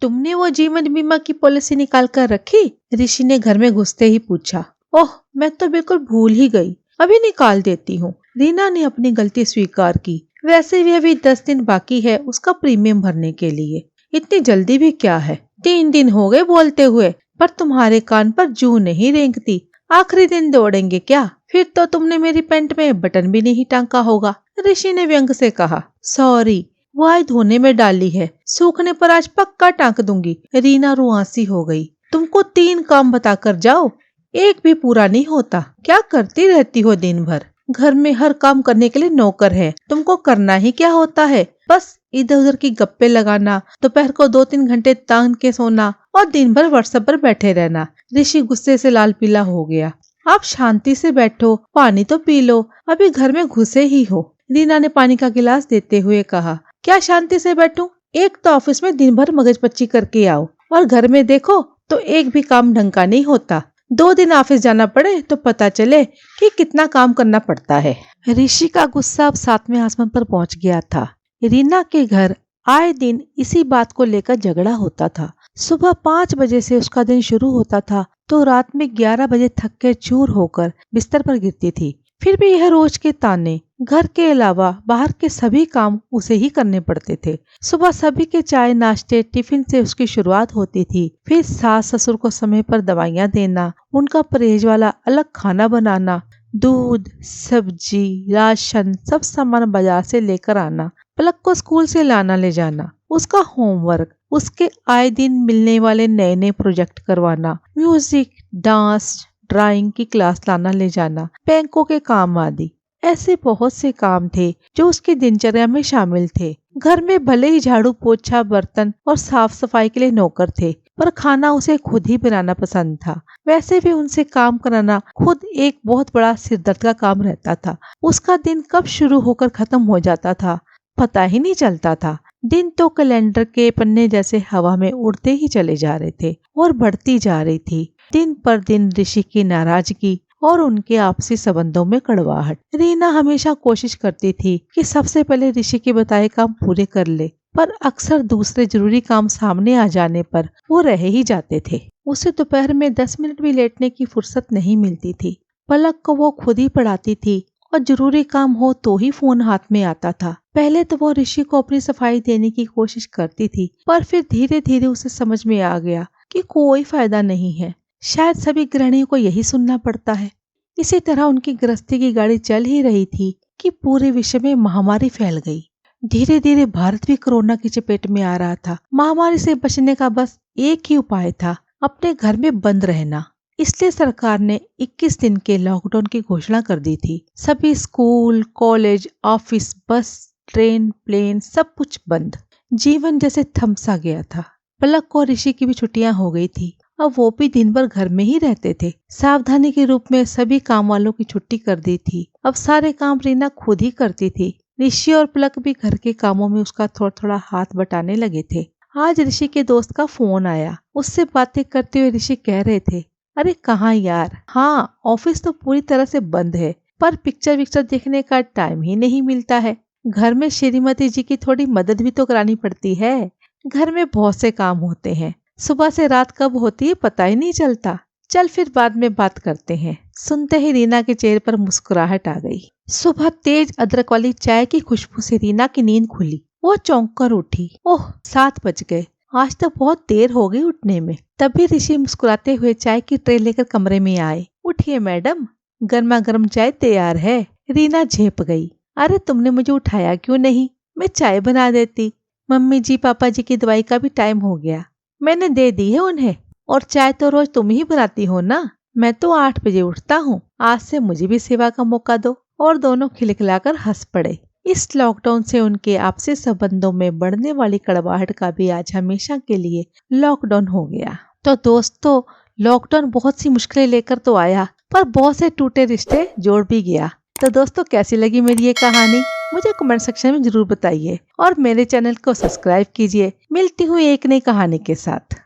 तुमने वो जीवन बीमा की पॉलिसी निकाल कर रखी? ऋषि ने घर में घुसते ही पूछा। ओह, मैं तो बिल्कुल भूल ही गई, अभी निकाल देती हूँ। रीना ने अपनी गलती स्वीकार की। वैसे भी अभी 10 दिन बाकी है उसका प्रीमियम भरने के लिए, इतनी जल्दी भी क्या है। 3 दिन हो गए बोलते हुए, पर तुम्हारे कान पर जू नहीं रेंगती। आखिरी दिन दौड़ेंगे क्या? फिर तो तुमने मेरी पैंट में बटन भी नहीं टांका होगा। ऋषि ने व्यंग से कहा। सॉरी, वो आज धोने में डाली है, सूखने पर आज पक्का टांक दूंगी। रीना रुआंसी हो गई। तुमको 3 काम बताकर जाओ, एक भी पूरा नहीं होता। क्या करती रहती हो दिन भर? घर में हर काम करने के लिए नौकर है, तुमको करना ही क्या होता है? बस इधर उधर की गप्पे लगाना, दोपहर को 2-3 घंटे तान के सोना और दिन भर व्हाट्सएप पर बैठे रहना। ऋषि गुस्से से लाल पीला हो गया। आप शांति से बैठो, पानी तो पी लो, अभी घर में घुसे ही हो। रीना ने पानी का गिलास देते हुए कहा। क्या शांति से बैठूं? एक तो ऑफिस में दिन भर मगजपच्ची करके आओ और घर में देखो तो एक भी काम ढंग का नहीं होता। 2 दिन ऑफिस जाना पड़े तो पता चले कि कितना काम करना पड़ता है। ऋषि का गुस्सा अब 7वें आसमान पर पहुंच गया था। रीना के घर आए दिन इसी बात को लेकर झगड़ा होता था। सुबह 5 बजे से उसका दिन शुरू होता था तो रात में 11 बजे थक के चूर होकर बिस्तर पर गिरती थी। फिर भी यह रोज के ताने, घर के अलावा बाहर के सभी काम उसे ही करने पड़ते थे। सुबह सभी के चाय नाश्ते टिफिन से उसकी शुरुआत होती थी। फिर सास ससुर को समय पर दवाइयाँ देना, उनका परहेज वाला अलग खाना बनाना, दूध सब्जी राशन सब सामान बाजार से लेकर आना, पलक को स्कूल से लाना ले जाना, उसका होमवर्क, उसके आए दिन मिलने वाले नए नए प्रोजेक्ट करवाना, म्यूजिक डांस ड्राइंग की क्लास लाना ले जाना, बैंकों के काम आदि। ऐसे बहुत से काम थे जो उसकी दिनचर्या में शामिल थे। घर में भले ही झाड़ू पोछा बर्तन और साफ सफाई के लिए नौकर थे, पर खाना उसे खुद ही बनाना पसंद था। वैसे भी उनसे काम कराना खुद एक बहुत बड़ा सिरदर्द का काम रहता था। उसका दिन कब शुरू होकर खत्म हो जाता था पता ही नहीं चलता था। दिन तो कैलेंडर के पन्ने जैसे हवा में उड़ते ही चले जा रहे थे और बढ़ती जा रही थी। दिन पर दिन ऋषि की नाराजगी और उनके आपसी संबंधों में कड़वाहट। रीना हमेशा कोशिश करती थी कि सबसे पहले ऋषि के बताए काम पूरे कर ले, पर अक्सर दूसरे जरूरी काम सामने आ जाने पर वो रह ही जाते थे। उसे दोपहर में 10 मिनट भी लेटने की फुर्सत नहीं मिलती थी। पलक को वो खुद ही पढ़ाती थी और जरूरी काम हो तो ही फोन हाथ में आता था। पहले तो वो ऋषि को अपनी सफाई देने की कोशिश करती थी, पर फिर धीरे धीरे उसे समझ में आ गया कि कोई फायदा नहीं है। शायद सभी गृहिणियों को यही सुनना पड़ता है। इसी तरह उनकी गृहस्थी की गाड़ी चल ही रही थी कि पूरे विश्व में महामारी फैल गई। धीरे धीरे भारत भी कोरोना की चपेट में आ रहा था। महामारी से बचने का बस एक ही उपाय था, अपने घर में बंद रहना। इसलिए सरकार ने 21 दिन के लॉकडाउन की घोषणा कर दी थी। सभी school college office bus train plane सब कुछ बंद। जीवन जैसे थम सा गया था। पलक और ऋषि की भी छुट्टियां हो गई थी। अब वो भी दिन भर घर में ही रहते थे। सावधानी के रूप में सभी काम वालों की छुट्टी कर दी थी। अब सारे काम रीना खुद ही करती थी। ऋषि और पलक भी घर के कामों में उसका थोड़ा थोड़ा हाथ बटाने लगे थे। आज ऋषि के दोस्त का फोन आया। उससे बातें करते हुए ऋषि कह रहे थे, अरे कहाँ यार, हाँ ऑफिस तो पूरी तरह से बंद है, पर पिक्चर विक्चर देखने का टाइम ही नहीं मिलता है। घर में श्रीमती जी की थोड़ी मदद भी तो करानी पड़ती है। घर में बहुत से काम होते हैं, सुबह से रात कब होती है पता ही नहीं चलता। चल फिर बाद में बात करते हैं। सुनते ही रीना के चेहरे पर मुस्कुराहट आ गई। सुबह तेज अदरक वाली चाय की खुशबू से रीना की नींद खुली। वो चौंक कर उठी। ओह 7 बज गए, आज तो बहुत देर हो गई उठने में। तभी ऋषि मुस्कुराते हुए चाय की ट्रे लेकर कमरे में आए। उठिए मैडम, गर्मा गर्म चाय तैयार है। रीना झेप गई। अरे तुमने मुझे उठाया क्यों नहीं? मैं चाय बना देती। मम्मी जी पापा जी की दवाई का भी टाइम हो गया, मैंने दे दी है उन्हें। और चाय तो रोज तुम ही बनाती हो ना। मैं तो 8 बजे उठता हूँ, आज से मुझे भी सेवा का मौका दो। और दोनों खिलखिलाकर हंस पड़े। इस लॉकडाउन से उनके आपसी संबंधों में बढ़ने वाली कड़वाहट का भी आज हमेशा के लिए लॉकडाउन हो गया। तो दोस्तों, लॉकडाउन बहुत सी मुश्किलें लेकर तो आया, पर बहुत से टूटे रिश्ते जोड़ भी गया। तो दोस्तों, कैसी लगी मेरी ये कहानी मुझे कमेंट सेक्शन में जरूर बताइए और मेरे चैनल को सब्सक्राइब कीजिए। मिलती हूँ एक नई कहानी के साथ।